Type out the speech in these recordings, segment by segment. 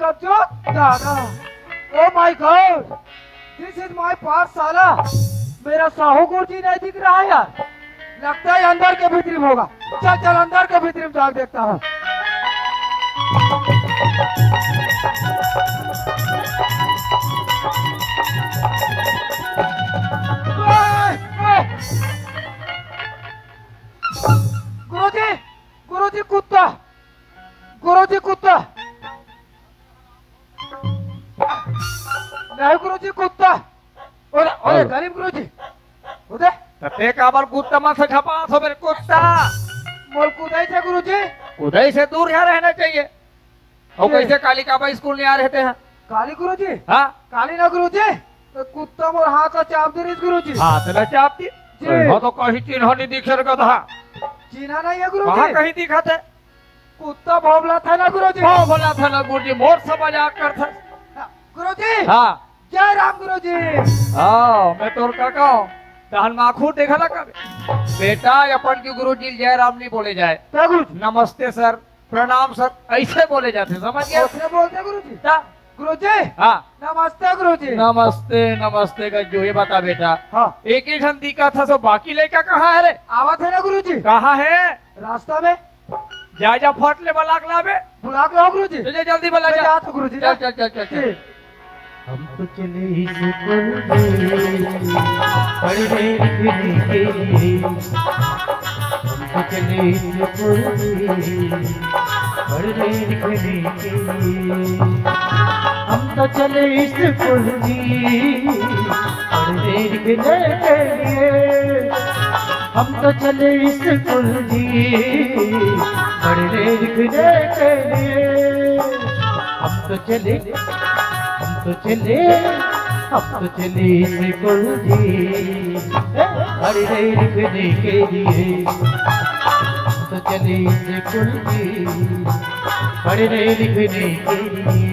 प्रभजोत दादा। Oh my God, this is my पाठशाला। मेरा साहू गुरुजी नहीं दिख रहा है यार। लगता है अंदर के भीतर होगा। चल चल अंदर के भीतर जाके देखता हूँ। गुरुजी, गुरुजी कुत्ता, गुरुजी कुत्ता, नहीं गुरुजी कुत्ता। ओरे ओरे गरीब गुरुजी, उधर ते काबर कुत्ता मत से छपा सो मेरे कुत्ता। मोल कुदाई से गुरुजी। उदय से दूर यहाँ रहना चाहिए। और कैसे कालिका स्कूल नहीं आ रहे हैं? काली गुरुजी, हाँ काली ना गुरुजी, तो कुत्ता मोर हाथ का चाप दे रही गुरुजी। हाथ न चापती वो तो कहीं चिन्ह नहीं दिख रहा था। चीना नहीं है वहाँ गुरुजी। कहीं दिखा थे। कुत्ता भोबला था ना गुरुजी। वो बोला था ना गुरुजी मोर सब मजाक कर था। गुरुजी, हाँ जय राम गुरुजी। हाँ मैं तोर काका हूँ। तहन माखू देखा लगा बेटा अपन की गुरुजी जय राम नहीं बोले जाए। क्या गुरुजी? नमस्ते सर, प्रणाम सर, ऐसे बोले जाते, समझ गया? उसने बोलते गुरुजी। क्या? गुरुजी, हाँ नमस्ते गुरुजी। नमस्ते नमस्ते का जो ये बता बेटा। हाँ एक ही घंटी का था सो बाकी लेकर कहाँ है रे? आवत है ना गुरुजी। कहाँ है? रास्ता में जा जा फट ले बलाक लावे। बुला के आओ गुरुजी। तुझे जल्दी बला मैं जा। जाता हूँ गुरुजी। चल चल चल चल चल। हम तो चले स्कूल पढ़ने लिखने के लिए। हम तो चले स्कूल पढ़ने लिखने के लिए। हम तो चले स्कूल पढ़ने लिखने के लिए। हम तो चले स्कूल पढ़ने लिखने के लिए। हम तो चले स्कूल पढ़ने लिखने के लिए। हम तो चले स्कूल पढ़ने लिखने के लिए।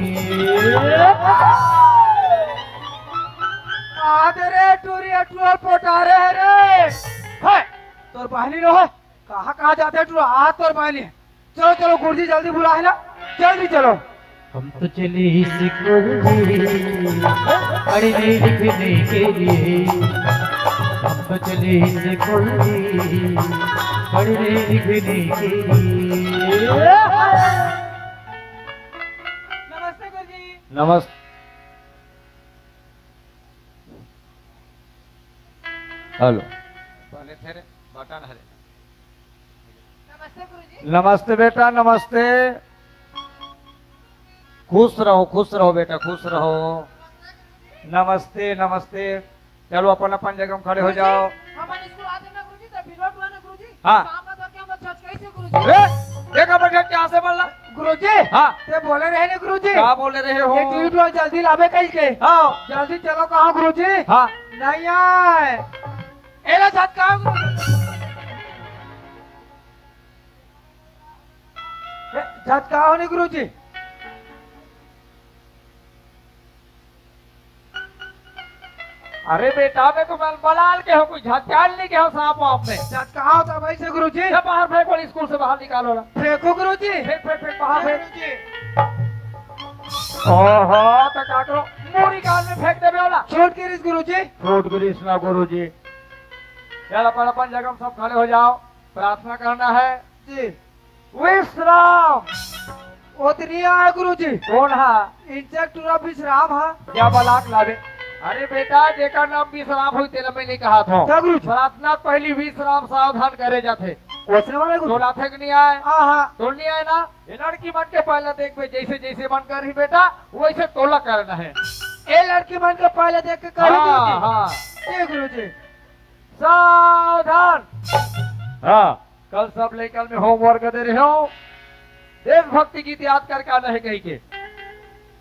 आधे रे टूरी अटुआ पोटारे रे। है तोर बहनी रो है। कहाँ जाते टू आ तोर बहनी। चलो चलो गुरुजी जल्दी बुला है ना, जल्दी चलो। हम तो चले स्कूल पढ़ने लिखने के लिए। हम तो चले स्कूल पढ़ने लिखने के लिए। नमस्ते गुरुजी। नमस्ते। हेलो बटन हरे। नमस्ते गुरुजी। नमस्ते बेटा नमस्ते। खुश रहो बेटा खुश रहो। नमस्ते नमस्ते। चलो अपन अपन जगह में खड़े हो जाओ। हमारे स्कूल आते ना गुरुजी, तो बिलोट हुआ ना गुरुजी। हाँ। सामने तो क्या हम छच कैसे गुरुजी? देखा बेटा क्या से बोला? गुरुजी, हाँ ते बोले रहे ने गुरुजी। क्या बोले रहे हो? एक वीडियो जल्दी लावे कहीं के। हाँ जल्दी चलो कहाँ गुरुजी? हाँ नहीं आए। एला छत कहाँ गुरुजी? छत कहाँ होने गुरुजी? अरे बेटा मैं तो बलाल के हो, कोई झटकाल नहीं के हो सांप वाप में। छत कहाँ होता भाई से गुरुजी? ये बाहर फेंक वाली स्कूल से बाहर निकालो ना। फेंको गुरुजी। फेंक फेंक फेंक बाहर फेंक। गुरुजी ओहो तो क्या करो मूरी काल में फेंक देवे वाला। छोट गिरीश गुरुजी। फ्रूट कृष्णा गुरु जी। चल अपन अपन जगह में सब खड़े हो जाओ। प्रार्थना करना है। जी विश्राम। ओतरिया है गुरुजी। कौन है? इंसेक्टुरा विश्राम है। क्या बलाक लावे? अरे बेटा जेकर नाम विश्राम हुई तेरा मैं नहीं कहा था। क्या गुरुजी? प्रार्थना पहली विश्राम सावधान करे जाते। ओसने वाले गुरुजी। तोला थे कि नहीं आए? हाँ तो नहीं आए ना। ये लड़की मन के पहले देख बे जैसे जैसे मन कर रही बेटा वैसे तोला करना है। ए लड़की मन को पहले देख के करो हाँ गुरुजी। हाँ जी गुरुजी। सावधान। हाँ कल सब लेकर में होमवर्क दे रहे हो। देशभक्ति गीत याद करके आना है कहीं के।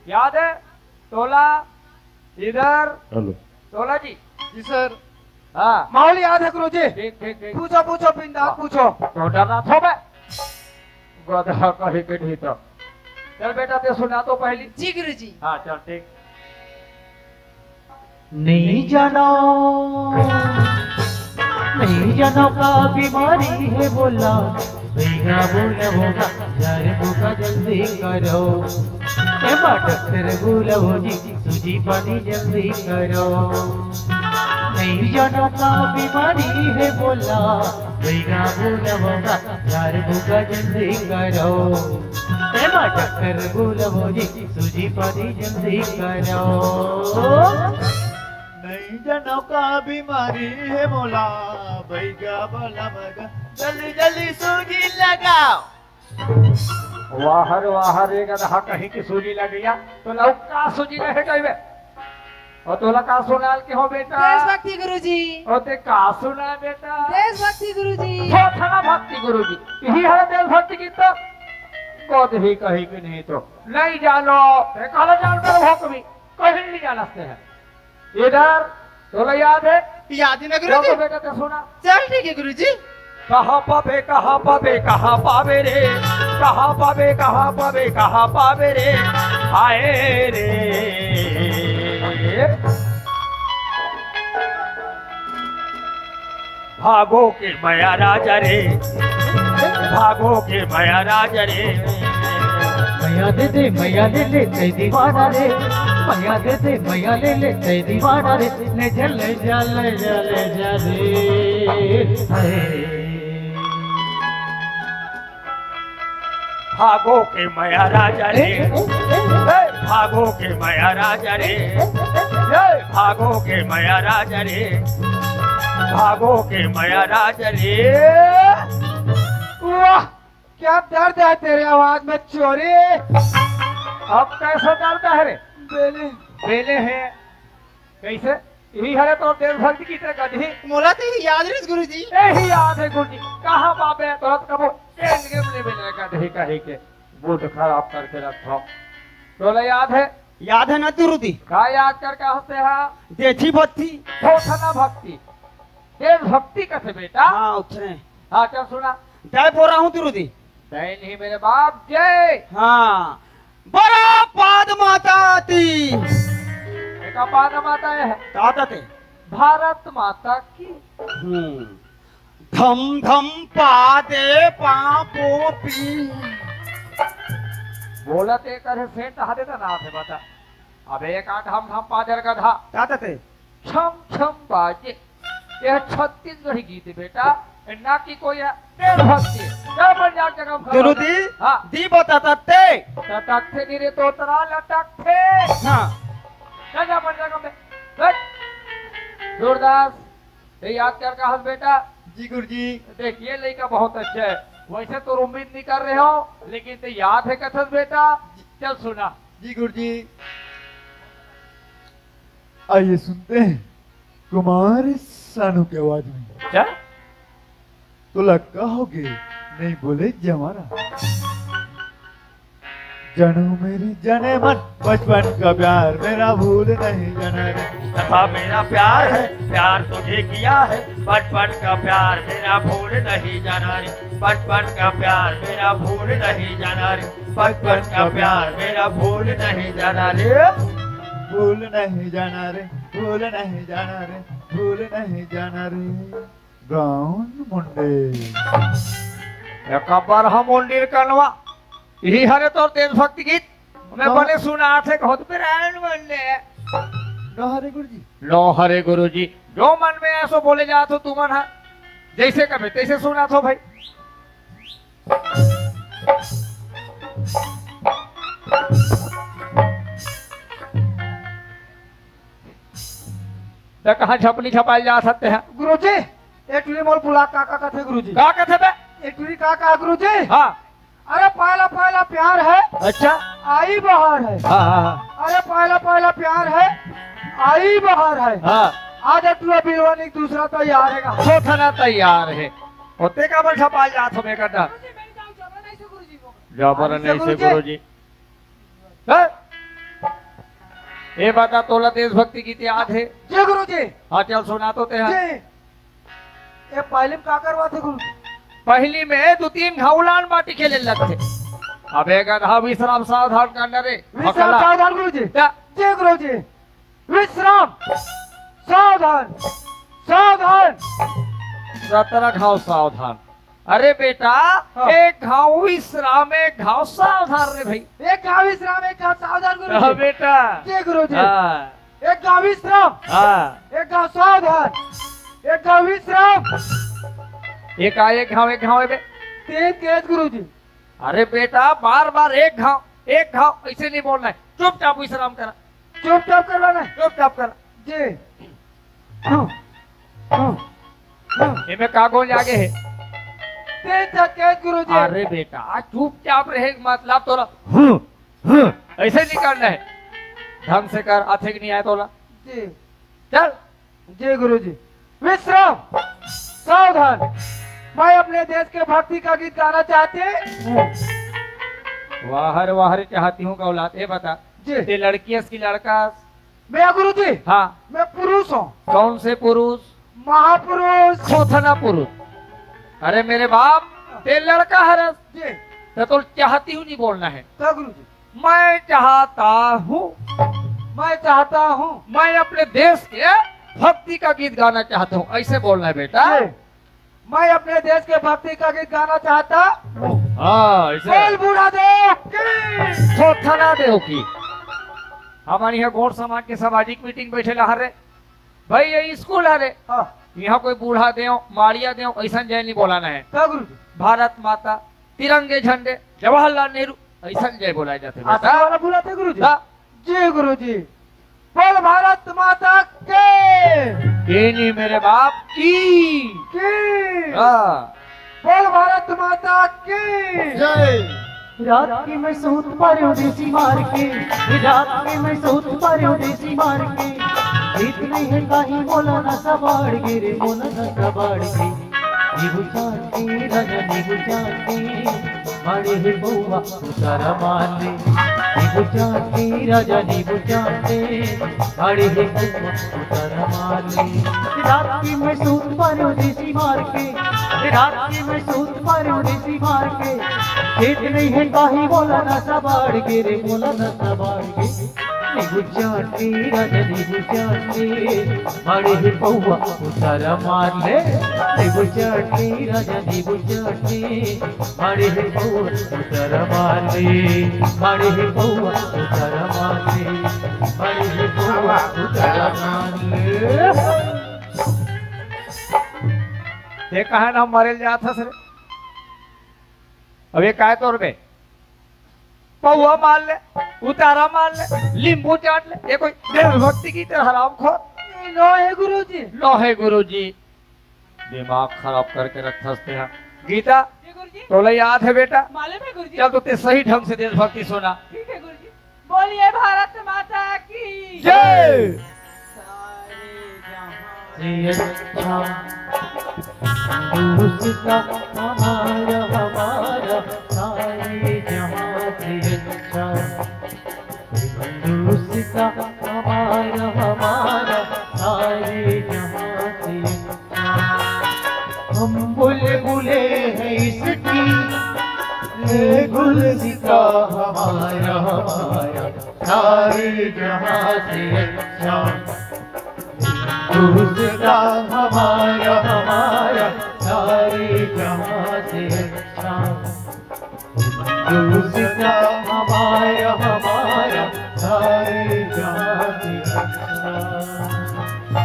याद है? तोला इधर। हेलो तोला जी। जी सर। हाँ माहौल याद है गुरुजी? ठीक ठीक ठीक। पूछो पूछो बिंदास पूछो। तो डरना थो बे गधा कहे के ढी तो। चल बेटा ते सुना तो पहली। जी गुरुजी। हाँ चल ठीक। नहीं जानो का बीमारी है बोला। भैया बोले होगा यार बुका जल्दी करो एमा डॉक्टर बुलाओ जी सूजी पानी जल्दी करो नहीं जानो का बीमारी है बोला भैया बुलाओगा यार बुका जल्दी करो एमा डॉक्टर बुलाओ जी सूजी पानी जल्दी करो नहीं जनो का बीमारी है मोला भैया बोला मगा जल्दी जल्दी सूजी लगाओ। वाहर रे गधा कहीं की सूजी लग गया तो लौका सूजी रहे गई और तोला का सुनाल के हो बेटा देशभक्ति गुरुजी, और ते का सुना बेटा देशभक्ति गुरुजी। थोड़ा भक्ति गुरुजी यही है देशभक्ति की तो कद भी कहीं की नहीं तो नहीं जानो ते काला जानकर हो कभी कहीं नहीं जानते हैं इधर तोला याद है याद ही ना तो गुरुजी। बेटा ते सुना चल ठीक है गुरुजी। कहाँ पावे कहाँ पावे कहाँ पावे रे कहाँ पावे कहाँ पावे कहाँ पावे रे हाय रे भागो के माया राजा रे भागो के माया राजा रे मैया दे मैया ले ते दीवाना रे मैया दे मैया ले ते दीवाना रे ले जा हाय भागो के माया राजा रे भागो के माया राजा रे भागो के माया राजा रे भागो के माया राजा रे वाह, क्या दर्द है तेरे आवाज में चोरी। अब कैसा दर्द है रे बेले बेले है कैसे यही है तो देशभक्ति की तरह गधी मोला तो याद रही गुरुजी। यही याद है गुरुजी कहाँ बाबे तुरंत कबो गधी कही के बुद्ध खराब करके रखो तोला याद है याद है ना गुरुजी। का याद करके हंसते हैं देखी बत्ती। थोथना भक्ति देशभक्ति कैसे बेटा हाँ उठे हाँ क्या सुना जय बोल रहा हूँ गुरुजी। जय नहीं मेरे बाप जय हाँ बड़ा पाद माता ती एक पाद माता है दादा थे। भारत माता की धम धम पादे पापो पी। बोलत एक अरे सेंट हाथे था ना थे बता अब एक आठ हम पादर गधा दादा थे। छम छम बाजे यह छत्तीसगढ़ी गीत है बेटा ना कि कोई देशभक्ति चल बन जा जगह गुरुजी हाँ दी बताता थे। लटक थे नीरे तोतरा लटक थे हाँ चल जा बन जगह में बैठ जोरदास ये याद कर का हंस बेटा जी गुरुजी। देखिए लड़का बहुत अच्छा है वैसे तो उम्मीद नहीं कर रहे हो लेकिन तो याद है कथन बेटा चल सुना जी गुरुजी। आइए सुनते हैं कुमार सानू की आवाज में। क्या तो लगता होगे नहीं बोले जमाना जनू मेरी जने मन बचपन का प्यार मेरा भूल नहीं जाना रे। तथा मेरा प्यार है प्यार तुझे किया है बचपन का प्यार मेरा भूल नहीं जाना रे बचपन का प्यार मेरा भूल नहीं जाना रे बचपन का प्यार मेरा भूल नहीं जाना रे भूल नहीं जाना रे भूल नहीं जाना रे भूल नहीं जाना रे गाउन मुंडे कबर हम मंदिर कनवा यही हरे तो देशभक्ति गीत मैं बने सुना थे बहुत पिरायण बनले न हरे गुरुजी। लो हरे गुरुजी जो मन में ऐसो बोले जा तो तू मन है जैसे कभी तैसे सुना तो भाई तो कहाँ छपनी छपाई जा सकते हैं गुरुजी एक टुरी मोल बुला काका का थे गुरुजी। का कहते बे एक टुरी काका गुरुजी। हाँ अरे पहला पहला प्यार है अच्छा आई बहार है। हाँ हाँ अरे पहला पहला प्यार है आई बहार है। हाँ आज एक टुरा बिलवानी दूसरा तैयार है। सोचना तैयार है होते का बल छपाई जा तो मैं करता जबर नहीं से गुरुजी हाँ? ये बता तोला देशभक्ति गीत याद है जी गुरुजी। हाँ चल सुना तो ते हैं जी ये पहले में का करवा थे गुरुजी। पहली में दो तीन घावलान बाटी खेले लगते अब एक गधा विश्राम सावधान करना रे विश्राम सावधान गुरुजी। क्या? जी गुरुजी विश्राम सावधान सावधान 17 घाव सावधान अरे बेटा हाँ। एक घाव विश्राम एक घाव सावधान रे भाई। एक गाँव विश्राम एक गाँव सावधान हाँ गुरुजी। बेटा। जी गुरुजी। हाँ एक गाँव विश्राम हाँ। एक गाँव सावधान एक गाँव विश्राम एक घाव है बे। तीन केस गुरुजी। अरे बेटा बार बार एक घाव ऐसे नहीं बोलना है, चुपचाप विश्राम करा, चुपचाप करवाना है। चुपचाप करा। जी। हाँ, हाँ, हाँ। इनमें कागोल आगे है। तीन केस गुरुजी। अरे बेटा चुपचाप रहे मतलब तोला ऐसे नहीं करना है, ढंग से कर, अथिक नहीं आए तोला। जी चल। जी गुरुजी। विश्राम सावधान। मैं अपने देश के भक्ति का गीत गाना चाहते हूँ। वाहर चाहती हूँ का औलाद। ये बता जी। ते लड़की है इसकी लड़का? मैं गुरुजी हाँ। मैं पुरुष हूँ। कौन से पुरुष? महापुरुष। खोथना पुरुष। अरे मेरे बाप ते लड़का है रस। जी। तो चाहती हूँ नहीं बोलना है, तो गुरुजी मैं चाहता हूँ। मैं चाहता हूँ। मैं अपने देश के भक्ति का गीत गाना चाहता हूँ, ऐसे बोलना है बेटा। जी। मैं अपने देश के भक्ति का गीत गाना चाहता हूँ। हाँ बोल बूढ़ा देव की। खोथना देव की। हमारी यहाँ गौर समाज के सामाजिक मीटिंग बैठे ला रे भाई, ये स्कूल है रे। हाँ। यहाँ कोई बूढ़ा देव माड़िया देव ऐसा जय नहीं बोलाना है। तो गुरुजी भारत माता, तिरंगे झंडे, जवाहरलाल नेहरू ऐसा जय बोलाए जाते हैं आशा बेटा। वाला बुलाते गुरुजी। हाँ। जी गुरुजी। बोल भारत माता के ये नहीं मेरे बाप की। की। हाँ। बोल भारत माता की जय। रात के मैं सूत पारो देसी मार के, रात के मैं सूत पारो देसी मार के, गीत नहीं है कहीं बोला न सबाड़ के रे, बोला न सबाड़ के, नीबू चाटे राजा नीबू चाटे, मारे है बउआ उतारा मान ले, नीबू चाटे राजा नीबू चाटे, मारे है बउआ उतारा मान ले। रात के मैं सूत पारो देसी मार के, रात के मैं सूत पारो देसी मार के, खेत नहीं है काही बोला न सबाड़ के रे, बोला न सबाड़ के, नीबू चाटे राजा नीबू चाटे, मारे है बउआ उतारा मार ले, नीबू चाटे राजा नीबू चाटे, मारे है बउआ उतारा मार ले, मारे है बउआ उतारा मार ले, मारे है बउआ उतारा मार ले। ये कहा ना मरे जाता सर। अब ये काय तौर पे पौआ मार ले, उतारा मार ले, लींबू चाट ले, ये कोई देशभक्ति की तरह हराम खोर। लो है गुरुजी। लो है गुरुजी, दिमाग खराब करके रखा हैं। गीता जी गुरुजी। तो याद है बेटा? मालूम है गुरुजी। चल तो ते सही ढंग से देशभक्ति सुना। ठीक है गुरुजी। बोलिए भारत माता की जय। सारे जहां से अच्छा दूसरा हमारा हमारा सारे जहां से अच्छा, दूसरा हमारा हमारा सारे जहां से अच्छा, हम बुलबुले हैं इसकी, ये गुलसिता हमारा हमारा सारे जहां से अच्छा, दूसरा हमारा हमारा सारे जहां से अच्छा, दूसरा हमारा हमारा सारे जहां से अच्छा।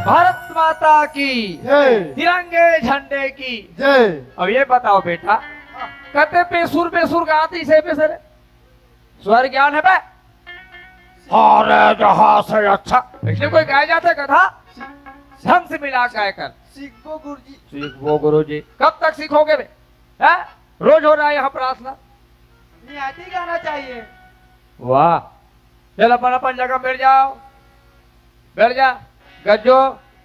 भारत माता की जय। तिरंगे झंडे की जय। अब ये बताओ बेटा, कहते बेसुर गाती से बेसरे स्वर ज्ञान है बे? सारे जहां से अच्छा, इसलिए कोई गाय जाते कथा ढंग से मिला गाय कर। सीखो गुरुजी। सीखो गुरुजी। कब तक सीखोगे बे? हैं? रोज हो रहा है यहाँ प्रार्थना। निहाती गाना चाहिए। वाह, चल अपन अपन जगह बैठ जाओ, बैठ जा। गज्जो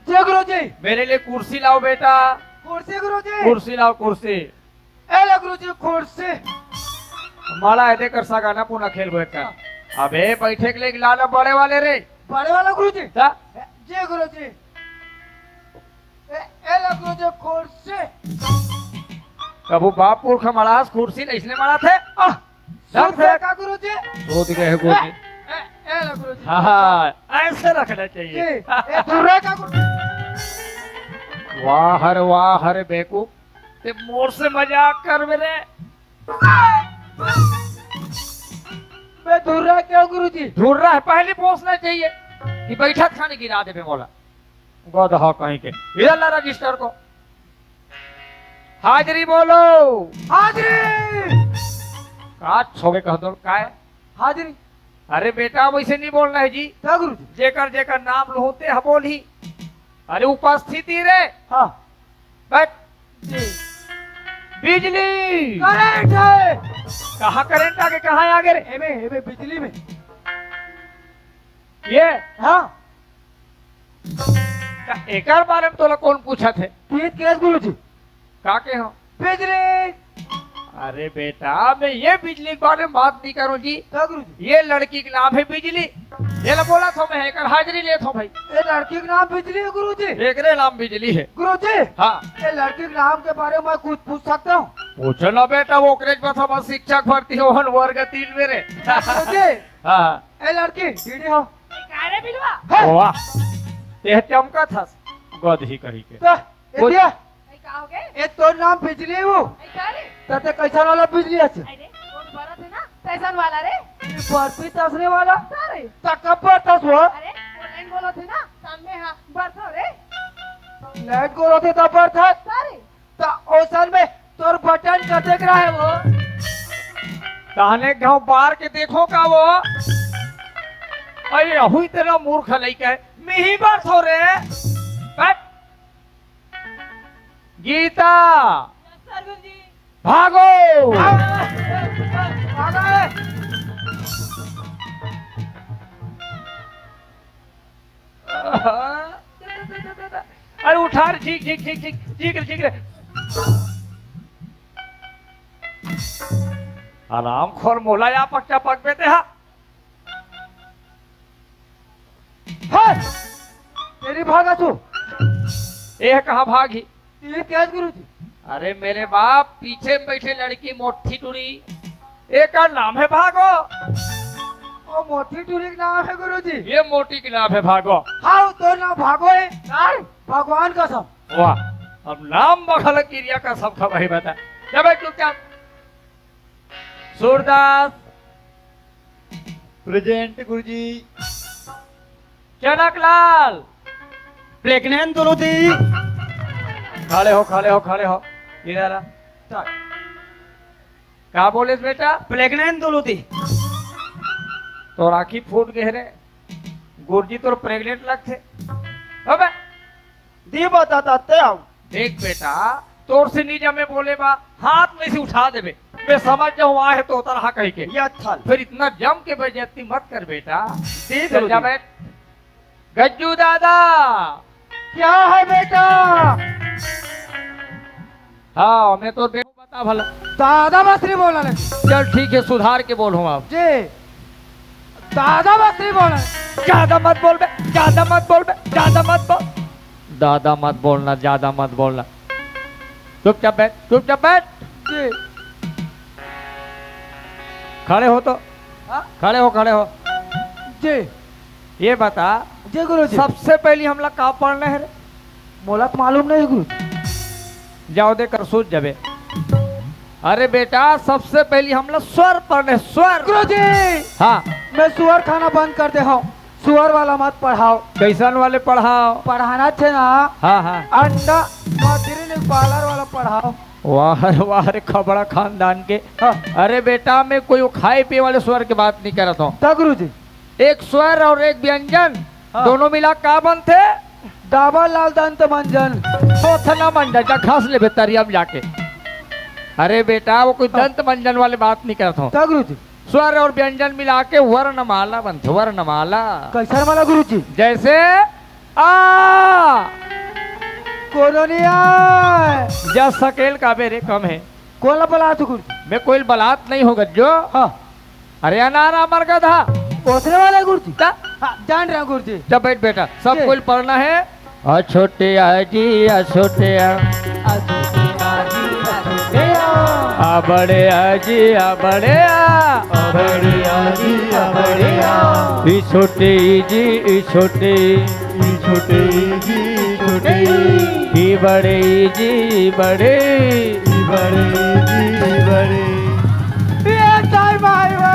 जय गुरुजी। मेरे लिए कुर्सी लाओ बेटा, कुर्सी गुरुजी। कुर्सी लाओ कुर्सी। ए ले गुरुजी कुर्सी। माला है देकर सा गाना पुनः खेल बैठ कर। अबे बैठे के लिए लाना बड़े वाले रे। बड़े वाला गुरुजी। जा। जय गुरुजी। ए ले गुरुजी कुर्सी। कबू बाप पुरख मड़ास कुर्सी नहीं इसने मड़ा थे। सूत है का गुरुजी। सोच गए गुरुजी। ए ले गुरुजी। हाँ ऐसे रखना जी। चाहिए। ए धुर्रे का गुरुजी। वाह हर बेकूफ, ते मोर से मजाक कर मेरे। मैं दूर रहा क्यों गुरुजी? ढूंढ रहा है, पहले पूछना चाहिए कि बैठक खाने गिरा दे बे मोला। गधा कहीं के, इधर ला रजिस्टर को। हाजिरी बोलो। हाजिरी। काट छोगे कह दो का है? हाजिरी। अरे बेटा वैसे नहीं बोलना है जी। क्या गुरुजी? जेकर जेकर नाम होते है बोल ही। अरे उपस्थिति रे। हाँ बैठ। जी। बिजली। करंट है। कहाँ करंट आगे कहाँ आगे रे? एमे बिजली में। ये हाँ एकर बारे में तोला कौन पूछा थे? तीन केस गुरुजी। का के हो? बिजली। अरे बेटा मैं ये बिजली के बारे में बात नहीं करूँ जी। क्या गुरुजी? ये लड़की का नाम है बिजली। ये ला बोला था मैं एकर हाजिरी ले था भाई। ये लड़की का नाम बिजली है गुरुजी। एकरे नाम बिजली है। गुरुजी हाँ ये लड़की के नाम के बारे में कुछ पूछ सकता हूँ? पूछो ना बेटा, वो ओकरे बस बस शिक्षक भर्ती हो वर्ग 3 मेरे। गुरुजी हाँ ये लड़की दीदी हो। कारे बिलवा वाह ये चमका था गधी कही के। तो ये दिया नहीं कहोगे ये तो नाम बिजली है वो। नहीं कारे तते कैसा वाला बिजली है? अरे कौन बरत है ना तैसन वाला रे बर्फी तसने वाला सारे तकबर तस वो अरे ऑनलाइन बोलो थे ना सामने हां बरतो रे लाइट को रोते तबर था सारे तो ओसन में तोर बटन कर देख रहा है वो। ताने गांव बार के देखो का वो। अरे हुई तेरा मूर्ख लइका है। मैं ही बार थो रे। बैठ। गीता सर गुरुजी भागो। भागा है। अरे उठा रे, ठीक ठीक ठीक ठीक ठीक रे ठीक रे। आराम खोर मोला या पक्का पक बेते हा। हाय तेरी भागा तू। ये कहाँ भागी? तीन केस गुरुजी। अरे मेरे बाप पीछे में बैठे लड़की मोटी टुरी एक का नाम है भागो। ओ मोटी टूरी का नाम है गुरुजी। ये मोटी के नाम है भागो। हाँ तो नाम भागो है। नहीं भगवान कसम। वाह अब नाम बखल क्रिया का सब खबर ही बता। जब चुपचाप। सूरदास प्रेजेंट गुरुजी। चनकलाल प्रेग्नेंट गुरुजी। खड़े हो खड़े हो खड़े हो। इधर आ। चल। क्या बोले बेटा? प्रेग्नेंट गुरुजी। तो राखी फूट गए रे। गुरुजी तो प्रेग्नेंट लगते। अबे दी बताते आओ। देख बेटा तोर से नीचे में बोले बा हाथ में से उठा देबे। मैं समझ जाऊँ वहाँ है तो तरह कह के। ये अच्छा फिर इतना जम के बेइज्जती मत कर बेटा। ठीक चल जा बैठ। गज्जू दादा। क्या है बेटा? हाँ मैं तो देखो बता भला। दादा बस्री बोला लगी। चल ठीक है सुधार के बोलूँ अब। जी दादा बस्री बोला। ज्यादा मत बोल बे, ज्यादा मत बोल बे, ज्यादा मत बोल। दादा मत बोलना, ज्यादा मत बोलना। चुपचाप बैठ, चुपचाप बैठ। जी खड़े हो तो। हाँ? खड़े हो खड़े हो। जी ये बता जी गुरुजी। सबसे पहले हम लोग का पढ़ना है रे? मोला तो मालूम नहीं गुरुजी। जाओ देकर सोच जाबे। अरे बेटा सबसे पहले हम लोग स्वर पढ़ने। स्वर गुरुजी हाँ मैं सुअर खाना बंद कर दे हूँ। सुअर वाला मत पढ़ाओ। कैसन वाले पढ़ाओ? पढ़ाना थे ना हाँ हाँ। अंडा मदरी पार्लर वाला पढ़ाओ। वाह रे वाह रे खबड़ा खानदान के। हाँ अरे बेटा मैं कोई खाए पिए वाले स्वर की बात नहीं कर रहा हूँ। ता गुरुजी एक स्वर और एक व्यंजन हाँ। दोनों मिला का बनते? डाबा लाल दंत मंजन। सोथना मंजन जा घास ले बेतरिया में जाके। अरे बेटा वो कोई दंत मंजन वाले बात नहीं करता हूँ। ता गुरुजी स्वर और व्यंजन मिला के वर्णमाला बनते। वर्णमाला कैसा वाला गुरुजी? जैसे आ कोलोनिया जस सकेल का बेरे कम है। कोला बला तू गुरुजी। मैं कोई बलात् नहीं होगा जो। हाँ अरे अनारा मर गया था। पोसने वाला गुरुजी। ता? हाँ जान रहा गुरुजी। जब बैठ बेटा सब जी। कोई पढ़ना है। आ छोटे आ जी आ छोटे आ बड़े आ जी आ बड़े आ बड़े आजी बड़े आ। ई छोटे ई जी ई छोटे छोटे जी छोटे ई बड़े जी बड़े बड़े जी बड़े। ये टाइम आयो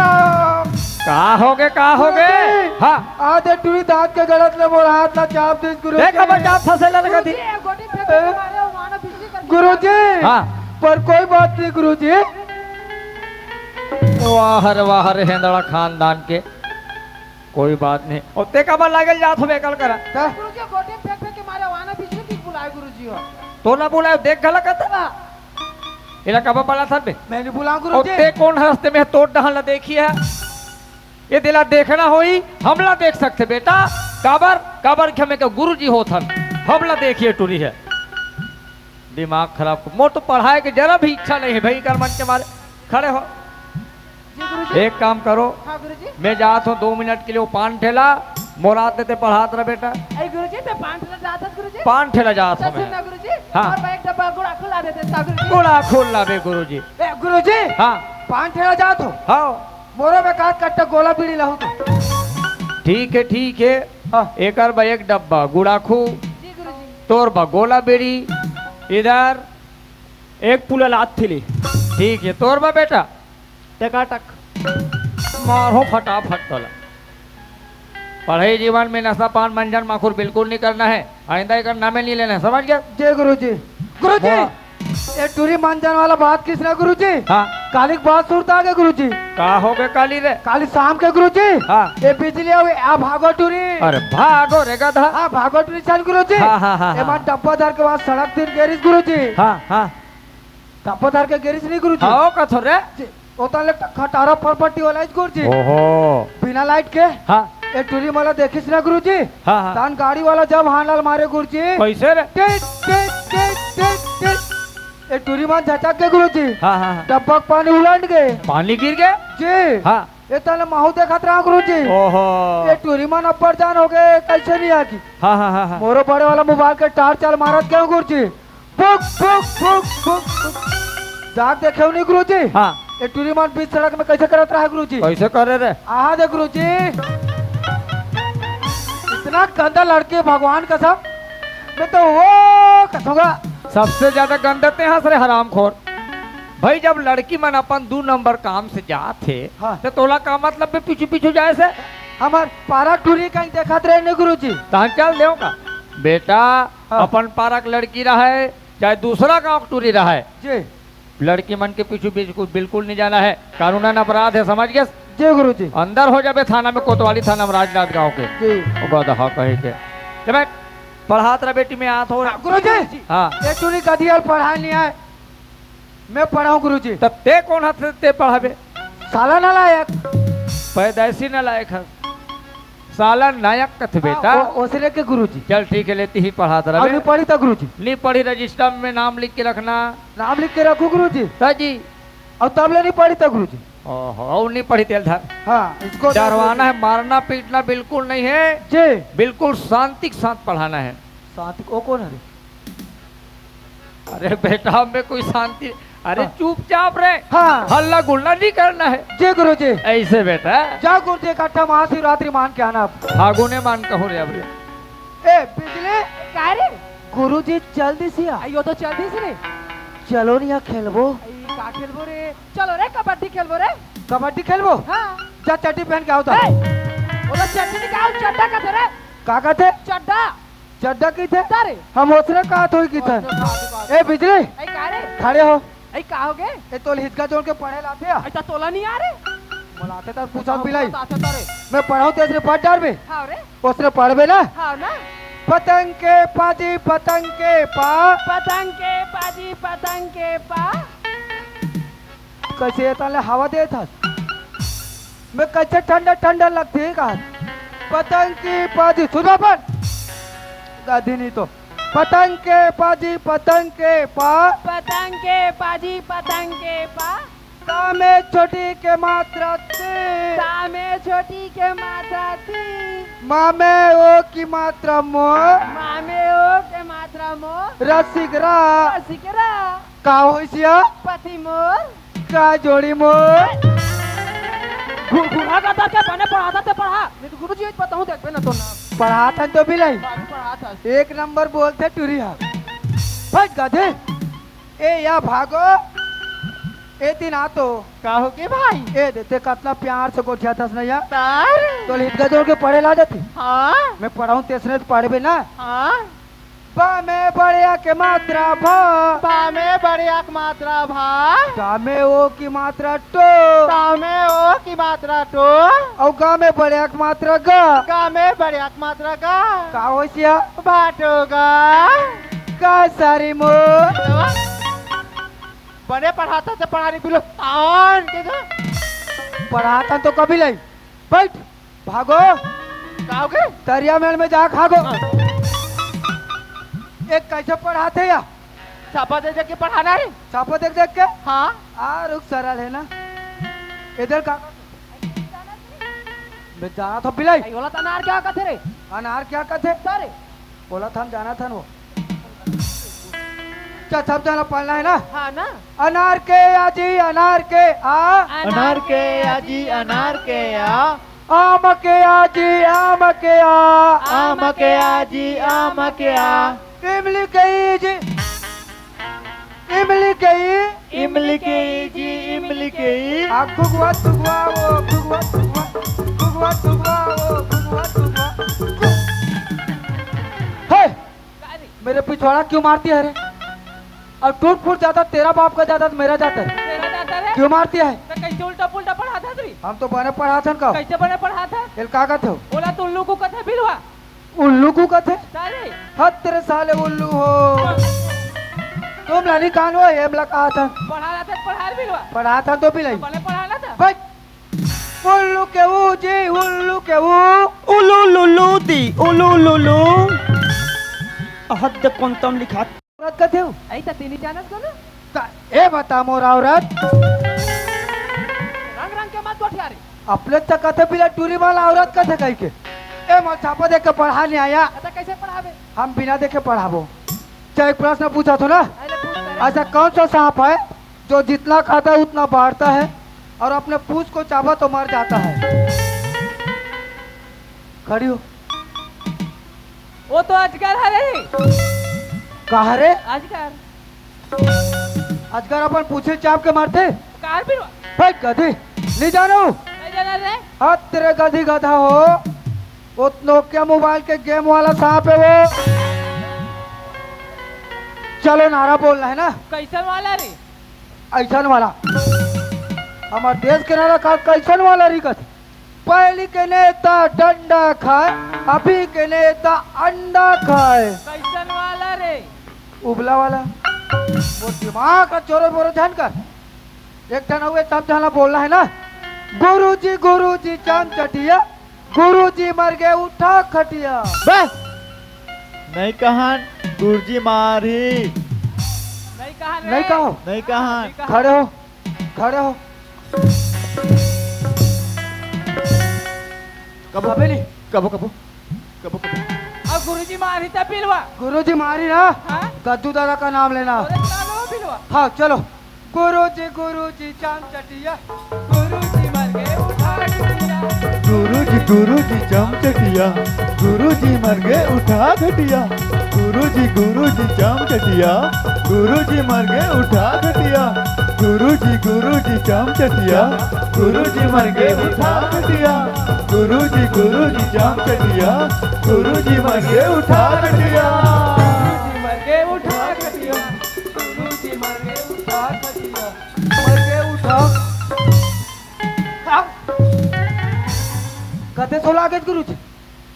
कहा हो गए हाँ आधे टूरी दांत के गलत ले बोल हाथ ना चाप दे गुरु देखा बच्चा फंसे लगा दी गुरुजी, गोटी फेंक के मारे हो, वहाँ ना बिजली कर गुरुजी हाँ पर कोई बात नहीं गुरुजी। वाह रे हेंदड़ा खानदान के कोई बात नहीं और ते कब लागल जात हो कल करा गुरुजी, गोटी फेंक फेंक के मारे हो, वहाँ ना बिजली की बुलाए गुरुजी हो। तो ना बुलाए देख गला कता इला कब पड़ा था बे मैंने बुला और गुरुजी। ते कौन रास्ते में तोड़ डहल ना देखी है ये दिला देखना होई हमला देख सकते बेटा काबर के हमें गुरु जी हो थन हमला देखिए टूरी है दिमाग खराब मोर तो पढ़ाए के जरा भी इच्छा नहीं है भाई कर मन के मारे खड़े हो जी गुरुजी। एक काम करो हाँ गुरुजी। मैं जाता हूँ 2 मिनट के लिए वो पान ठेला मोरात देते पढ़ात रहा बेटा ऐ गुरुजी, ते पान ठेला जाता है गुरुजी। पान ठेला जात हूँ सुन ना मैं गुरुजी, हाँ। और भाई एक डब्बा गुड़ा खुला देते ता गुरुजी। गुड़ा खोल ला बे गुरु जी ए गुरुजी हाँ पान ठेला जात हो हाँ मोरो में काट कट्टा गोला बीड़ी लाहू तो ठीक है एक एक डब्बा गुड़ाखू जी गुरुजी। तोर बा गोला बेड़ी इधर एक पुलल आथिली ठीक है तोर बा बेटा टकाटक मारो फटाफट तोला पढ़ाई जीवन में नशा पान मंजन माखुर बिल्कुल नहीं करना है आइंदा ही करना में नहीं लेना है समझ गया जय गुरुजी। गुरुजी बोला। ये टूरी मानजान वाला बात किसने गुरुजी? हाँ काली की बात सुनता आगे गुरुजी। कहा हो गए काली रे काली शाम के गुरुजी हाँ ये बिजली हुई आ भागो टूरी। अरे भागो रे गधा हाँ भागो टूरी चल गुरुजी। हाँ, हाँ, हाँ, ये हाँ। मान डब्बा धर के बाद सड़क तीन गेरिस गुरुजी। हाँ डब्बा धर के गेरिस नहीं गुरुजी। हाँ कथो रे ओता ले खटारा फरपट्टी वाला इस गुरुजी ओहो बिना लाइट के हाँ ये टूरी मला देखिस ना गुरुजी। हाँ हाँ तान गाड़ी वाला जब हांडल मारे गुरुजी कैसे रे tit tit tit tit tit ये टूरी मान झटक के गुरुजी हाँ हाँ डब्बा के पानी उलट गए पानी गिर गए जी। हाँ ये ताले माहू देखत रहा गुरुजी। ओहो ये टूरी मान अपर जान हो गए कैसे नहीं आकी हाँ हाँ हाँ हाँ मोरो बड़े वाला मोबाइल के टार चाल मारत क्यों गुरुजी? फुक फुक फुक फुक फुक जाग देखे नहीं गुरुजी। हाँ ये टूरी मान बीच सड़क में कैसे करत रहा गुरुजी? कैसे करे रे आहा दे गुरुजी इतना गंदा लड़के भगवान कसम मैं तो वो कहूँगा। सबसे ज्यादा गंदते हैं सरे हराम खोर भाई जब लड़की मन अपन 2 नंबर काम से जाते हाँ। तो तोला का मतलब बे पीछू पीछू जाए से हमार पारा टूरी कहीं देखत रहे नहीं गुरुजी। तहन चल देव का बेटा हाँ। अपन पारक लड़की रहा है चाहे दूसरा गाँव टूरी रहा है जी लड़की मन के पीछू बिल्कुल नहीं जाना है कानूनन अपराध है समझ गया जी गुरुजी। अंदर हो जाबे थाना में कोतवाली थाना में राजनाथ गाँव के जी गधा कहे के ले बैठ पढ़ात रहा बेटी में हाथ हो गुरुजी हाँ ये टूरी कदी और पढ़ाई नहीं आए मैं पढ़ाऊँ गुरुजी। तब ते कौन हाथ से ते पढ़ाबे साला ना लायक पैदाइशी न लायक है साला नायक कथ बेटा ओसरे के गुरुजी। चल ठीक है लेती ही पढ़ाता अब नहीं रहे पढ़ी था गुरुजी। नहीं पढ़ी रजिस्टर में नाम लिख के रखना नाम लिख के रखो गुरुजी। जी और तब ले नहीं पढ़ी था गुरुजी। ओहो नहीं पढ़ी तेल धर हाँ इसको डरवाना है मारना पीटना बिल्कुल नहीं है जी बिल्कुल शांति के साथ पढ़ाना है साथ को कौन है रे? अरे बेटा में कोई शांति अरे हाँ। चुपचाप रे हाँ हल्ला गुल्ला नहीं करना है जी गुरुजी। ऐसे बेटा जा गुरुजी इकट्ठा महाशिवरात्रि मान के आना अब। फागुने मान कहो रे अब रे ए बिजली का रे? गुरुजी जल्दी से आ आइयो तो चल दी रे। चलो नहीं खेलबो आई का खेलबो रे? चलो रे कबड्डी खेलबो रे। कबड्डी खेलबो हाँ। जा चड्डी पहन के आओ था ए, ओला चड्डी निकाल, चड्डा का थे रे? का कहते चड्डा। चड्डा की थे चड्डा रे। हम ओसरे का तो की थे। ए बिजली आई का रे? खड़े हो आई का हो गए? ए तो हिचका जोड़ के पढ़े लाते आ आई ता तोला नहीं आ रे? बुलाते तो पूछा बिलाई ताते तारे। मैं पढ़ाऊं तेरे पढ़ डाल में हाँ रे? ओसरे पढ़बे ना हाँ ना? पतंग के पाजी पतंग के पा पतंग के पाजी पतंग के पा। कैसे ये ताले हवा दे था मैं कैसे ठंडा ठंडा लगती है कहा पतंग की पाजी सुनो पर गाधी नहीं तो पतंग के पाजी पतंग के पा पतंग के पाजी पतंग के पा। कामे छोटी के मात्रा थी सामे छोटी के मात्रा थी। मामे ओ की मात्रा मो मामे ओ के मात्रा मोर। रसिकरा सिकरा का होइसिया पति मोर। का जोड़ी मोर गुड़ा का के बने पढ़ाता ते पढ़ा नहीं तो गुरुजी बताऊं देख पे ना तो ना पढ़ा था तो भी नहीं बाबू पढ़ा था। 1 नंबर बोलते टूरी हा भाई गधे ए या भागो ए तीन आतो काहो के भाई ए देते कितना प्यार से गोठिया था नहीं यार तार तो लिट गधों के पढ़े ला जाती हाँ मैं पढ़ाऊं तेसरे तो पढ़े भी ना हाँ बा में बढ़िया के मात्रा भा तामे बड़े मात्रा भा गा में ओ की मात्रा टो तामे ओ की मात्रा टो और गा में बढ़िया की मात्रा गा का में बड़े मात्रा का का होशिया बाटोगा का सारी मो बने पढ़ाता से पढ़ाने बिलो तान के जो पढ़ाता तो कभी नहीं बैठ भागो काहोगे दरिया महल में जा खागो एक कैसे पढ़ाते या छापा दे के पढ़ाना है छापो देख देख के हाँ आ रुक सरल है ना इधर का मैं जाना था बिलाई आई बोला अनार क्या कहते रे अनार क्या कहते सारे बोला था हम जाना था वो क्या सब जाना पढ़ना है ना हाँ ना अनार के आजी अनार के आ अनार के आजी अनार के आ आम के आजी आम के आ आम के आजी आम के आ इमली गई जी इमली गई इमली के जी इमली के आ गुगवा गुगवा वो गुगवा गुगवा गुगवा गुगवा वो गुगवा गुगवा हे मेरे पिछवाड़ा क्यों मारती है रे और टूट फूट जाता तेरा बाप का जाता तो मेरा जाता है तेरा जाता रे क्यों मारती है तो कैसे उल्टा पुल्टा पढ़ा था तू हम तो बने पढ़ा था का कैसे बने पढ़ा था एल का थे बोला तो उल्लू को कथे बिलवा उल्लू को कथे सारे हत्तर साले उल्लू हो तुम लानी कान हो एमला कहा था पढ़ा था पढ़ा बिलवा पढ़ा था तो भी नहीं बने पढ़ाना था भाई उल्लू के वो जी उल्लू के वो उलू लुलू दी उलू लुलू हद पंतम लिखा औरत कथे हो आई तो तीन जानत को ना ए बता मोरा औरत रंग रंग के मत गोठिया रे अपने तक कथे बिला टूरी वाला औरत कथे कही के ए मैं छापा देख के पढ़ा नहीं आया तो कैसे पढ़ावे हम बिना देखे पढ़ाबो चाहे एक प्रश्न पूछा तो ना आइले पूछ करे ऐसा कौन सा सांप है जो जितना खाता है उतना बाढ़ता है और अपने पूछ को चाबा तो मर जाता है खड़ी हो वो तो अजगर है रे कहा रे अजगर अजगर अपन पूछे चाप के मारते कार बिलवा भाई गधी नहीं जानो नहीं जाना रे हाँ तेरे गधी गधा हो वो नोकिया मोबाइल के गेम वाला सांप है वो चलो नारा बोलना है ना कैसन वाला रे ऐसन वाला हमारे देश के नारा का कैसन वाला रिकत पहली के नेता डंडा खाए अभी के नेता अंडा खाए कैसन वाला रे उबला वाला वो दिमाग का चोरो बोरो ध्यान कर एक जन हुए तब जाना बोलना है ना गुरुजी चांद चटिया गुरुजी मर गए उठा खटिया बस नहीं कहान गुरुजी मारी नहीं कहा रे नहीं कहो नहीं कहान खड़े हो खड़े हो कबो अबे नहीं कबो कबो कबो कबो अब गुरुजी मारी था बिलवा गुरुजी मारी ना हाँ कद्दू दादा का नाम लेना अरे चलो बिलवा हाँ चलो गुरुजी चांद चटिया गुरुजी मर गए उठा खटिया गुरुजी चमचटिया गुरुजी मर गए उठा खटिया गुरुजी चमचटिया गुरुजी मर गए उठा खटिया गुरुजी चमचटिया गुरुजी मर गए उठा खटिया गुरुजी चमचटिया गुरुजी मर गए उठा खटिया गुरुजी मर गए उठा खटिया गुरुजी मर गए उठा खटिया मर गए उठा कते सोला आगे गुरुजी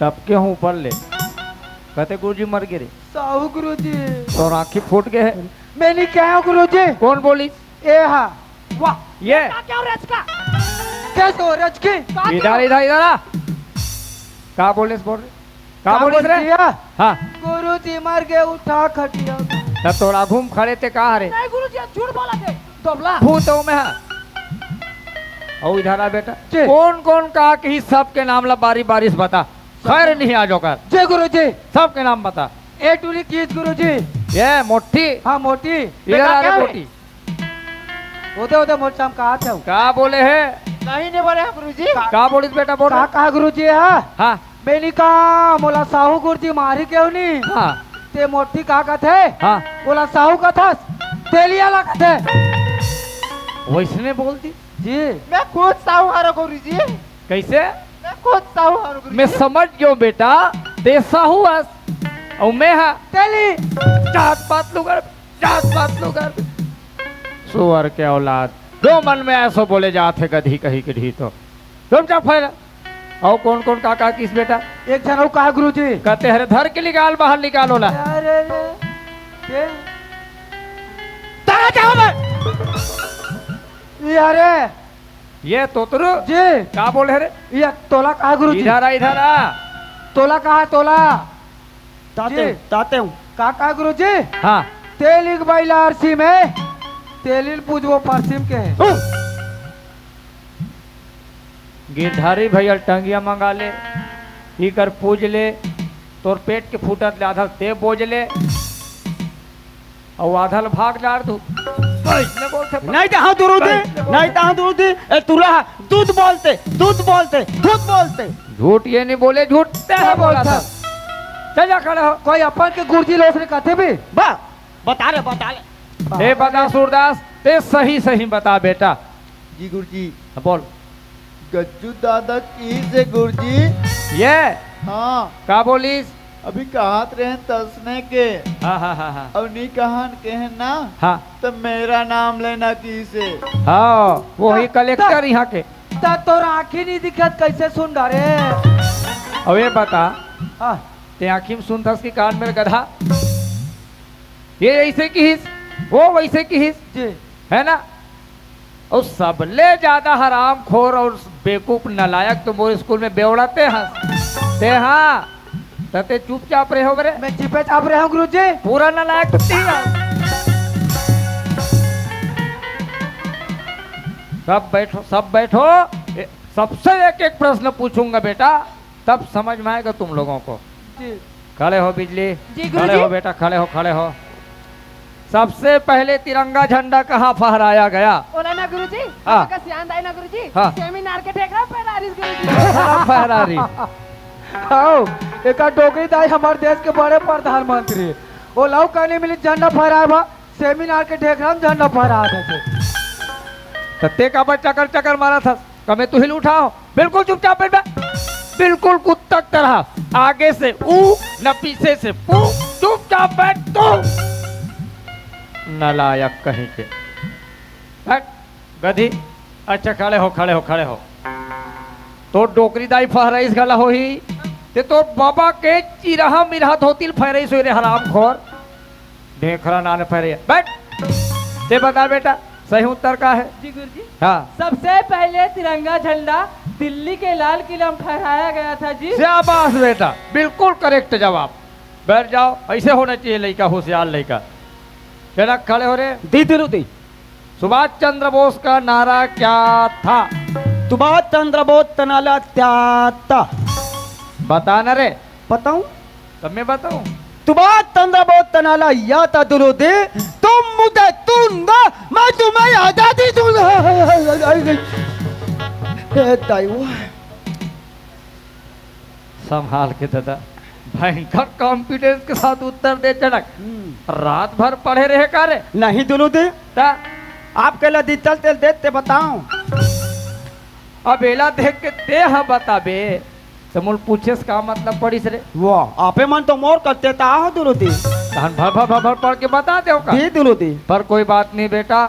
टपके हूँ ऊपर ले कहते गुरुजी मर गए रे साहू गुरुजी तो आंखें फूट गए है मैंने क्या है गुरुजी कौन बोली ए हाँ वाह ये क्या हो रहा है कैसे हो रज की इधर इधर इधर आ कहा बोले बोल रहे कहा बोले रे हाँ गुरुजी मर गए उठा खटिया तब थोड़ा घूम खड़े थे कहा रे नहीं गुरुजी झूठ बोला थे तबला भूतों में है और इधर आ बेटा जी। कौन कौन कहा कि सब के नाम ला बारी बारिश बता खैर नहीं आ जोकर जय गुरुजी सब के नाम बता ए टूरी कीज गुरुजी ये मोटी हाँ मोटी इधर आ रे मोटी होते होते मोटा हम कहा थे कहा बोले है नहीं बोले गुरुजी कहा बोलिस बेटा बोल कहा गुरुजी है हाँ मैंने कहा मोला साहू गुरुजी मारी क्यों नहीं हाँ ते मोटी का कथे हाँ बोला साहू का था तेलिया ला कथे वैसने बोलती जी मैं खुद साहूकार हूँ गुरुजी, कैसे मैं खुद साहूकार हूँ मैं समझ गयो बेटा ते साहू हस और मैं हा तेली जात पात लुगर सुअर के औलाद जो मन में ऐसो बोले जाते गधी कही कधी तो तुम क्या फैला और कौन कौन काका किस बेटा एक जन कहा गुरुजी कहते हरे धर के निकाल बाहर निकालो ना अरे रे ते तारा जाओ मैं ये अरे ये तोतरु जी क्या बोले रे ये तोला कहा गुरुजी इधर आ तोला कहा तोला ताते ताते हूँ का कहा गुरुजी हाँ तेलिक बैला अरसी में तेलिल पूजवो परसिम के है गिरधारी भैया टंगिया मंगा ले ही कर पूज ले तोर पेट के फूटत ले आधल ते बोझ ले और आधल भाग डार दू इसने बोलते नहीं तो हाँ दुरुदी ए तुला दूध बोलते झूठ ये नहीं बोले झूठ ते है बोला था चल जा खड़े हो कोई अपन के गुरुजी लोग ने कहते भी बता ले हे बता सूरदास ते सही बता बेटा जी गुरुजी। बोल गज्जू दादा की से गुरुजी। ये हाँ का बोलीस अभी कहत रहे तसने के हाँ अब नहीं कहन के है ना हाँ तो मेरा नाम लेना की से। हाँ वही कलेक्टर यहाँ के ता तोर आँखी नहीं दिखत कैसे सुन डरे अब ये बता हाँ ते आँखी में सुन की कान में गधा ये ऐसे की हिस वो वैसे की हिस जी है ना और सबले ज्यादा हराम खोर और बेवकूफ नलायक तो वो स्कूल में बेवड़ाते हैं ते हाँ ते चुपचाप रहे हो बरे मैं चिपे चाप रहा हूँ गुरुजी पूरा नलायक तो ती है। सब बैठो सबसे एक प्रश्न पूछूंगा बेटा तब समझ में आएगा तुम लोगों को। जी खड़े हो बिजली जी, खड़े गुरुजी। हो बेटा खड़े हो सबसे पहले तिरंगा झंडा कहाँ फहराया गया बोला ना गुरुजी हाँ। का सियान दाई ना गुरुजी हाँ। सेमिनार के ठेक रहा पेरारिस गुरुजी फहरारी आओ एक डोगरी दाई हमारे देश के बड़े प्रधानमंत्री वो लव कहने मिली झंडा फहराए बा सेमिनार के ढेक हम झंडा फहरा थे तत्ते का बच्चा चक्कर मारा था कमे तू हिल उठाओ बिल्कुल चुपचाप बैठ बे। बिल्कुल कुत्ता की तरह आगे से ऊ न पीछे से पू चुपचाप बैठ तू नलायक कहीं के बैठ गधी। अच्छा खड़े हो तो डोकरी दाई फहराइस गला हो ही ते तो बाबा के चिरहा मिरहा धोतिल फहराइस हो रे हराम खोर ढेखरा नान फहरे बैठ ते बता बेटा सही उत्तर का है जी गुरुजी हाँ सबसे पहले तिरंगा झंडा दिल्ली के लाल किला में फहराया गया था जी शाबाश बेटा बिल्कुल करेक्ट जवाब। बैठ जाओ ऐसे होना चाहिए लड़का होशियार लड़का। बेटा खड़े हो रे दी दुरुदी सुभाष चंद्र बोस का नारा क्या था सुभाष चंद्र बोस तनाला त्याता बताना रे बताऊं तब मैं बताऊं सुभाष चंद्र बोस तनाला या था दुरुदी तुम मुझे दूंगा मैं तुम्हें आजादी दूंगा संभाल के दादा भयंकर कॉन्फिडेंस के साथ उत्तर दे चढ़क रात भर पढ़े रहे कार्य नहीं दुरुदी आप कहला दी चलते देते बताऊं अब एला देख के ते हाँ बताबे तो मुल पूछे का मतलब पड़ीस रे वाह आपे मन तो मोर करते ता हो दुरुदी धन भर पढ़ के बता दे का दी दुरुदी पर कोई बात नहीं बेटा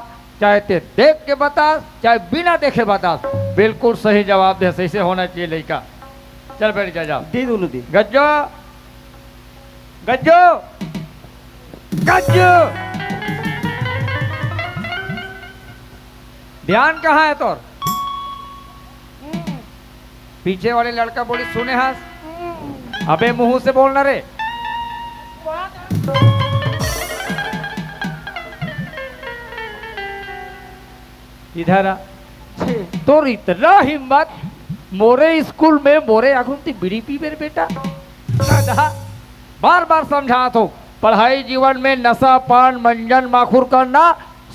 चाहे ते देख के बता चाहे बिना देखे बता बिल्कुल सही जवाब दे सही से होना चाहिए लड़का। चल बैठ जा जाओ दी दुरुदी गज्जो गज्जो गज्जो ध्यान कहाँ है तोर पीछे वाले लड़का बोली सुने हंस अबे मुंह से बोलना रे इधर आ तोर इतना हिम्मत मोरे स्कूल में मोरे आगुन ती बीड़ी पी मेरे बेटा बार बार समझा तो पढ़ाई जीवन में नशा पान मंजन माखुर करना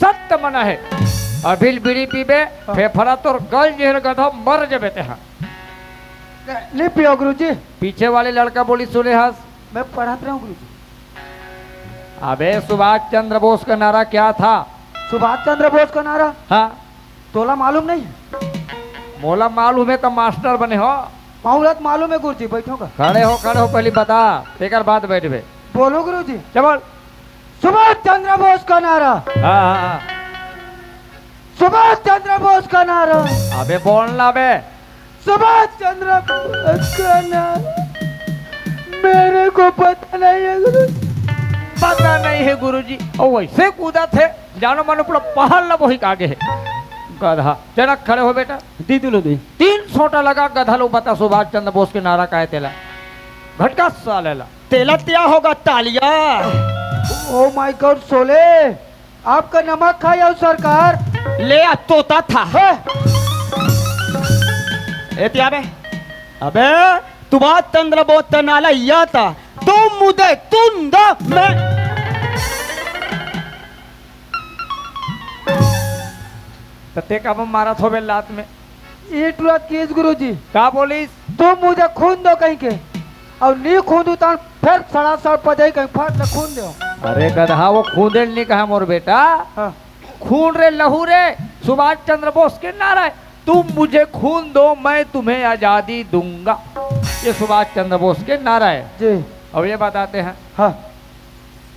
सख्त मना है अभिल बीड़ी पीबे फेफड़ा तोर गल जेहर गधा मर जबे ते हाँ नहीं पियो गुरुजी पीछे वाले लड़का बोली सुने हंस मैं पढ़ाते रहा हूँ गुरुजी अबे सुभाष चंद्र बोस का नारा क्या था? सुभाष चंद्र बोस का नारा हाँ, तोला मालूम नहीं? मोला मालूम है तो मास्टर बने हो। माहौलत मालूम है गुरुजी, बैठो का। खड़े हो पहले बता, तेकर बाद बैठबे। बोलो गुरुजी। चल। सुभाष चंद्र बोस का नारा। हाँ हाँ हाँ। सुभाष चंद्र बोस का नारा। अबे बोलना बे। सुभाष चंद्र बोस का नारा। मेरे को पता नहीं है गुरुजी। पता नहीं है गुरुजी। और वैसे कूदा थे जानो मानो पूरा पहाड़ ला वही आगे है गधा। जनक खड़े हो बेटा। दी दुलो दी 3 सोटा लगा गधा लो बता सुभाष चंद्र बोस के नारा का है तेला घटका सालेला तेला क्या होगा तालिया। ओ माय गॉड सोले, आपका नमक खाया सरकार। ले आ तोता था। है? एतिया बे अबे सुभाष चंद्र बोस का नारा या था तुम मुझे तुंदा मैं तते का बम मारा थोबे लात में। ये तुरंत केस गुरुजी। का बोलिस? तुम मुझे खून दो कहीं के, और नहीं खून दो तो फिर सड़ा सड़ पजाई कहीं फाट न खून दो। अरे गधा वो खून नहीं कहा मोर बेटा। हाँ। खून रे लहू रे सुभाष चंद्र बोस के नारा है। तुम मुझे खून दो मैं तुम्हें आजादी दूंगा, ये सुभाष चंद्र बोस के नारा है जी। अब ये बताते हैं हाँ।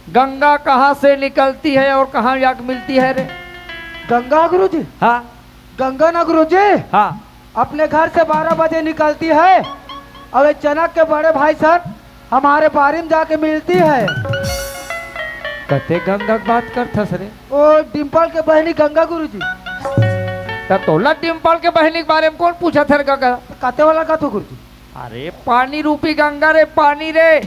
गंगा कहाँ से निकलती है और कहाँ जाकर मिलती है रे? गंगा गुरुजी। हाँ गंगा ना गुरुजी हाँ। अपने घर से 12 बजे निकलती है और ये चनक के बड़े भाई सर हमारे बारी में जाके मिलती है। कते गंगा की बात करथस रे? ओ डिम्पल के बहनी गंगा गुरुजी। तब तोला डिम्पल के बहनी के बारे में कौन पूछा थे गंगा? काते वाला का तो गुरुजी? अरे पानी रूपी गंगा रे, पानी रे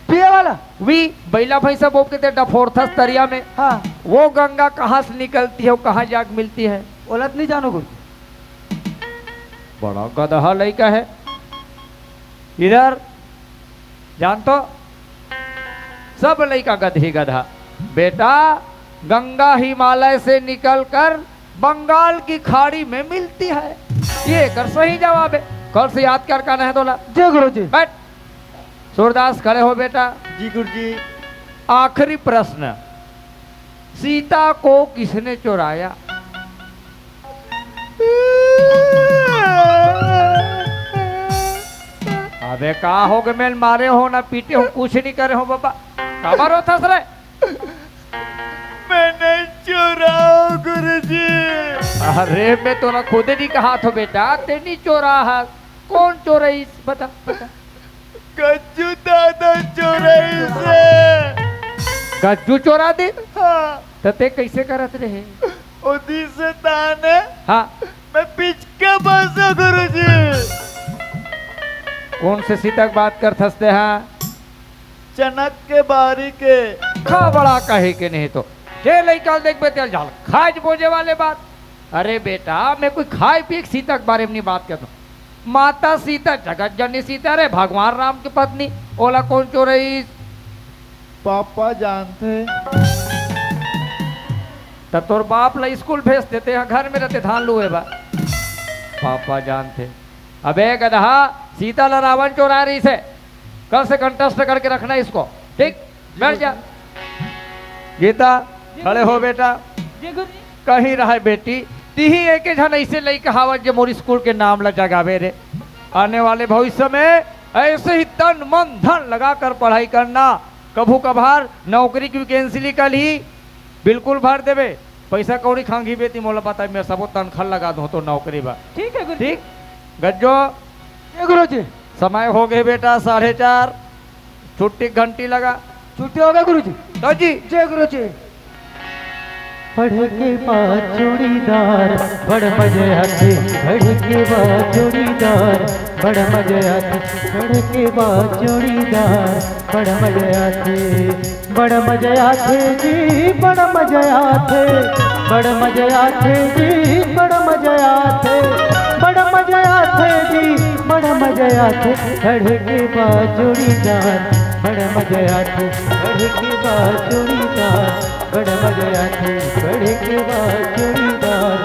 पिए वाला। वी बैला भैंसा बोप के ते डफोरथस तरिया में। हाँ। वो गंगा कहाँ से निकलती है और कहाँ जाके मिलती है? ओलत नहीं जानो गुरुजी। बड़ा गधा लड़का है। इधर जान तो सब लड़का गधी गधा। बेटा गंगा हिमालय से निकलकर बंगाल की खाड़ी में मिलती है, ये कर सही जवाब है। कल से याद कर करना है तोला। जय गुरुजी। बैठ। सूरदास खड़े हो बेटा। जी गुरुजी। आखिरी प्रश्न, सीता को किसने चुराया? अबे का हो गए मेल मारे हो ना पीटे हो कुछ नहीं करे हो बाबा। खबर हो थस रे? मैंने चुराओ गुरुजी। अरे मैं तोरा खुद नहीं कहा था बेटा, तेनी चोरा है। कौन चोरई बता बता। गज्जू दादा चुराई से। गज्जू चोरा दे? हाँ। तते कैसे करत रहे? उदी से ताने हाँ। मैं पिचका बसा गुरुजी। कौन से सीता की बात कर थसते हैं? चनक के बारी के। खा बड़ा कहे के नहीं तो जे लइका देख बेटे जाल खाज बोझे वाले बात। अरे बेटा मैं कोई खाए पी सीता के बारे में नहीं बात करता। माता सीता जगत जननी सीता रे, भगवान राम की पत्नी। ओला कौन चोरई? पापा जानते। तब तोर बाप ला स्कूल भेज देते हैं, घर में रहते धान लुए बा। पापा जानते। अबे गधा सीता ला रावण चोरा रही से। कल से कंटेस्ट करके रखना इसको, ठीक? बैठ जा। गीता खड़े हो बेटा। कहीं रहा बेटी तिही एक झन ऐसे लई कहावत जो मोर स्कूल के नाम ला जगावे रे। आने वाले भविष्य में ऐसे ही तन मन धन लगा कर पढ़ाई करना। कभू कभार नौकरी की वैकेंसी निकल ही बिल्कुल भर देवे। पैसा कौड़ी खांगी बेटी मोला पता मैं सबो तनख्वाह लगा दो तो नौकरी बा। ठीक है गुरुजी। ठीक गज्जो। जय गुरुजी। समय हो गए बेटा 4:30। छुट्टी घंटी लगा। छुट्टी हो गई गुरुजी। तो जी जय गुरुजी। पढ़ के बाद जोड़ीदार बड़ मजे आते, पढ़ के बाद जोड़ीदार बड़ मजे आते, पढ़ के बाद जोड़ीदार बड़ मजे आते, बड़ मजे आते जी बड़ मजे आते, बड़ मजे आते जी बड़ मजे आते, बड़ मजे आते जी बड़ मजे आते, पढ़ के बाद जोड़ीदार बड़ मजे आते, पढ़ के बाद जोड़ीदार बड़ मजे आते, पढ़ के बाद जोड़ीदार